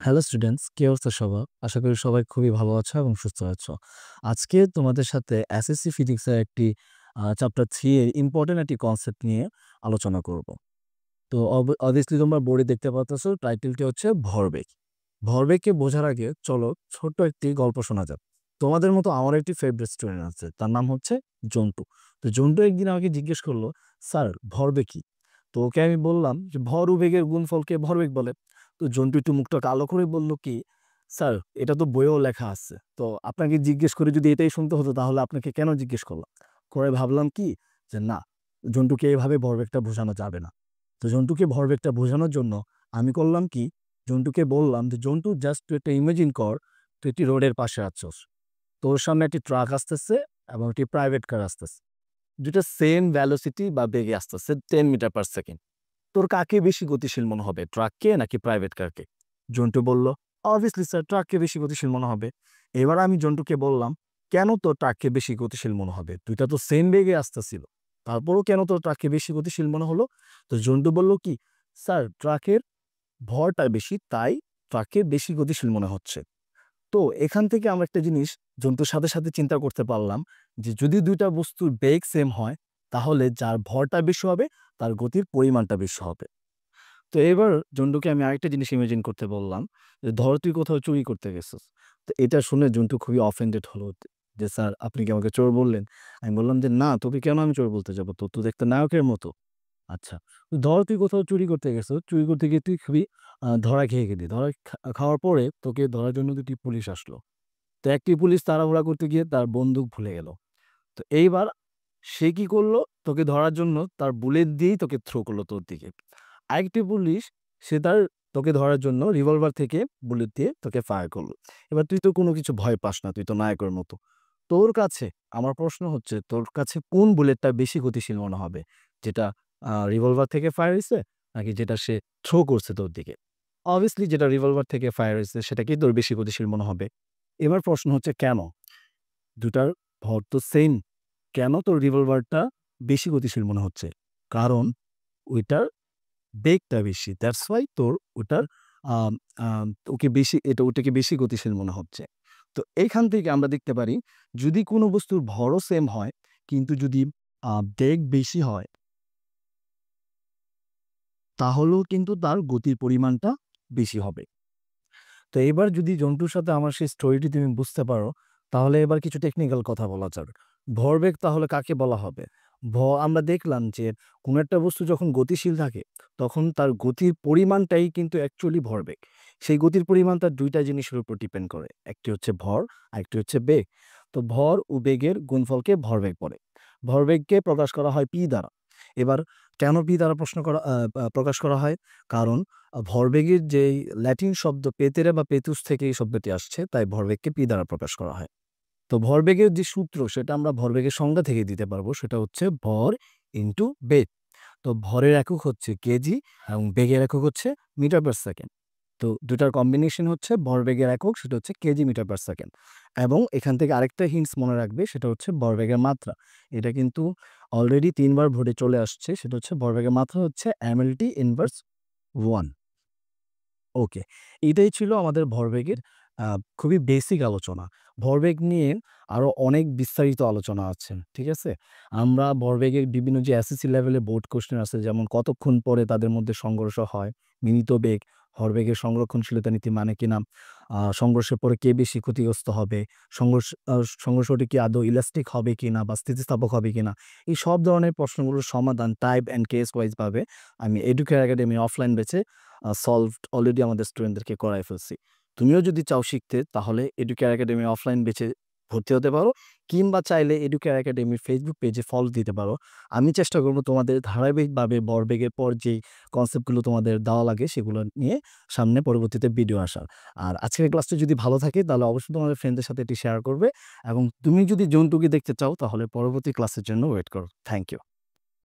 Hello students, কি অবস্থা সবার? আশা করি সবাই খুবই ভালো আছো এবং সুস্থ আছো। আজকে তোমাদের সাথে এসএসসি ফিজিক্সের একটি চ্যাপ্টার 3 এর ইম্পোর্টেন্ট একটি কনসেপ্ট নিয়ে আলোচনা করব। তো অবভিয়াসলি তোমরা বোর্ডে দেখতে পাচ্ছ টাইটেলটি হচ্ছে ভরবেগ। ভরবেগকে বোঝার আগে চলো ছোট্ট একটি গল্প শোনা যাক। তোমাদের মতো আমার একটি ফেভারিট স্টুডেন্ট আছে, তার নাম হচ্ছে জন্টু। তো জন্টু একদিন আমাকে জিজ্ঞেস করলো, স্যার ভরবেগ কি? তো ওকে আমি বললাম যে ভর ও বেগের গুণফলকে ভরবেগ বলে। তো জন্টু একটু মুখটা কালো করে বলল কি, স্যার এটা তো বইয়েও লেখা আছে, তো আপনাকে জিজ্ঞেস করে যদি এটাই শুনতে হতো তাহলে আপনাকে কেন জিজ্ঞেস করলাম। করে ভাবলাম কি যে না, জন্টুকে এইভাবে ভরবেগটা বোঝানো যাবে না। তো জন্টুকে ভরবেগটা বোঝানোর জন্য আমি করলাম কি, জন্টুকে বললাম যে জন্টু জাস্ট তুই একটা ইমেজিন কর, তুই একটি রোডের পাশে আছস, তোর সামনে একটি ট্রাক আসতেছে এবং একটি প্রাইভেট কার আসতেছে, দুটা সেম ভ্যালোসিটি বা বেগে আসতেছে 10 মিটার পার সেকেন্ড। তোর কাকে বেশি গতিশীল মনে হবে, ট্রাককে নাকি প্রাইভেট কারকে? জন্টু বলল, অবভিয়াসলি স্যার ট্রাককে বেশি গতিশীল মনে হবে। এবার আমি জন্টুকে বললাম, কেন তোর ট্রাককে বেশি গতিশীল মনে হবে? দুইটা তো সেম বেগে আসতেছিল, তারপরও কেন তোর ট্রাককে বেশি গতিশীল মনে হলো? তো জন্টু বলল কি, স্যার ট্রাকের ভরটা বেশি, তাই ট্রাককে বেশি গতিশীল মনে হচ্ছে। তো এখান থেকে আমরা একটা জিনিস জন্তুর সাথে সাথে চিন্তা করতে পারলাম যে যদি দুইটা বস্তুর বেগ সেম হয়, তাহলে যার ভরটা বেশি হবে তার গতির পরিমাণটা বেশি হবে। তো এবার জন্টুকে আমি আরেকটা জিনিস ইমাজিন করতে বললাম যে ধর তুই কোথাও চুরি করতে গেছিস। তো এটা শুনে জন্টু খুবই অফেন্ডেড হলো যে স্যার আপনি কি আমাকে চোর বললেন? আমি বললাম যে না, তোকে কেন আমি চোর বলতে যাবো, তোর তো দেখতে নায়কের মতো। আচ্ছা, ধর তুই কোথাও চুরি করতে গেছো, চুরি করতে গিয়ে তুই খুবই ধরা খেয়ে গেলি। ধরা খাওয়ার পরে তোকে ধরার জন্য দুটি পুলিশ আসলো। তো একটি পুলিশ তাড়াহুড়া করতে গিয়ে তার বন্দুক ভুলে গেল। তো এইবার সে কি করলো, তোকে ধরার জন্য তার বুলেট দিয়েই তোকে থ্রো করলো তোর দিকে। আরেকটি পুলিশ, সে তার তোকে ধরার জন্য রিভলভার থেকে বুলেট দিয়ে তোকে ফায়ার করলো। এবার তুই তো কোনো কিছু ভয় পাস না, তুই তো নায়কের মতো। তোর কাছে আমার প্রশ্ন হচ্ছে, তোর কাছে কোন বুলেটটা বেশি গতিশীল মনে হবে? যেটা রিভলভার থেকে ফায়ার হইছে, নাকি যেটা সে থ্রো করছে তোর দিকে? অবভিয়াসলি যেটা রিভলভার থেকে ফায়ার হইছে সেটাকেই তোর বেশি গতিশীল মনে হবে। এবার প্রশ্ন হচ্ছে কেন? দুটার ভর তো সেম, কেন তোর রিভলভারটা বেশি গতিশীল মনে হচ্ছে? কারণ ওইটার বেগটা বেশি। দ্যাটস হোয়াই তোর ওটার আম আম ওকে বেশি ওটাকে বেশি গতিশীল মনে হচ্ছে। তো এইখান থেকে আমরা দেখতে পারি, যদি কোনো বস্তুর ভরও সেম হয়, কিন্তু যদি বেগ বেশি হয়, তাহলেও কিন্তু তার গতির পরিমাণটা বেশি হবে। তো এবার যদি জন্তুর সাথে আমার সেই স্টোরিটি তুমি বুঝতে পারো, তাহলে এবার কিছু টেকনিক্যাল কথা বলা যাক। ভরবেগ তাহলে কাকে বলা হবে? আমরা দেখলাম যে কোনো একটা বস্তু যখন গতিশীল থাকে, তখন তার গতির পরিমাণটাই কিন্তু অ্যাকচুয়ালি ভরবেগ। সেই গতির পরিমাণটা ২ টা জিনিসের উপর ডিপেন্ড করে। একটি হচ্ছে ভর, আরেকটি হচ্ছে বেগ। তো ভর ও বেগের গুণফলকে ভরবেগ বলে। ভরবেগকে প্রকাশ করা হয় পি দ্বারা। এবার কেন পি দ্বারা প্রকাশ করা হয়? কারণ ভরবেগের যেই ল্যাটিন শব্দ পেতেরে বা পেতুস থেকে এই শব্দটি আসছে, তাই ভরবেগকে পি দ্বারা প্রকাশ করা হয়। তো ভরবেগের যে সূত্র সেটা আমরা ভরবেগের সংজ্ঞা থেকে দিতে পারবো, সেটা হচ্ছে ভর ইনটু বেগ। তো ভরের একক হচ্ছে কেজি এবং বেগের একক হচ্ছে মিটার পার সেকেন্ড। তো দুটার কম্বিনেশন হচ্ছে ভরবেগের একক, সেটা হচ্ছে কেজি মিটার পার সেকেন্ড। এবং এখান থেকে আরেকটা হিন্টস মনে রাখবে, সেটা হচ্ছে ভরবেগের মাত্রা। এটা কিন্তু অলরেডি ৩ বার বোর্ডে চলে আসছে, সেটা হচ্ছে ভরবেগের মাত্রা হচ্ছে এমএলটি ইনভার্স 1। ওকে। এটাই ছিল আমাদের ভরবেগের আ খুবই বেসিক আলোচনা। ভরবেগ নিয়ে আরো অনেক বিস্তারিত আলোচনা আছে। ঠিক আছে? আমরা ভরবেগের বিভিন্ন যে এসএসসি লেভেলে বোর্ড কোয়েশ্চেন আছে, যেমন কতক্ষণ পরে তাদের মধ্যে সংঘর্ষ হয়, মিনিত বেগ, ভরবেগের সংরক্ষণশীলতা নীতি মানে কিনা, সংঘর্ষের পরে কে বেশি ক্ষতিগ্রস্ত হবে, সংঘর্ষটি কি আদৌ ইলাস্টিক হবে কিনা বা স্থিতিস্থাপক হবে কিনা? এই সব ধরনের প্রশ্নগুলোর সমাধান টাইপ অ্যান্ড কেস ওয়াইজ ভাবে আমি এডুকেয়ার একাডেমি অফলাইন ব্যাচে সলভড অলরেডি আমাদের স্টুডেন্টদেরকে করায় ফেলছি। তুমিও যদি চাও শিখতে, তাহলে এডুকেয়ার একাডেমি অফলাইন ব্যাচে ভর্তি হতে পারো, কিংবা চাইলে এডুকেয়ার একাডেমির ফেসবুক পেজে ফলো দিতে পারো। আমি চেষ্টা করব তোমাদের ধারাবাহিকভাবে ভরবেগের পর যেই কনসেপ্টগুলো তোমাদের দেওয়া লাগে সেগুলো নিয়ে সামনে পরবর্তীতে ভিডিও আসার। আর আজকের ক্লাসটা যদি ভালো থাকে তাহলে অবশ্যই তোমাদের ফ্রেন্ডদের সাথে এটি শেয়ার করবে, এবং তুমি যদি জন্তুকে দেখতে চাও তাহলে পরবর্তী ক্লাসের জন্য ওয়েট করো। Thank you.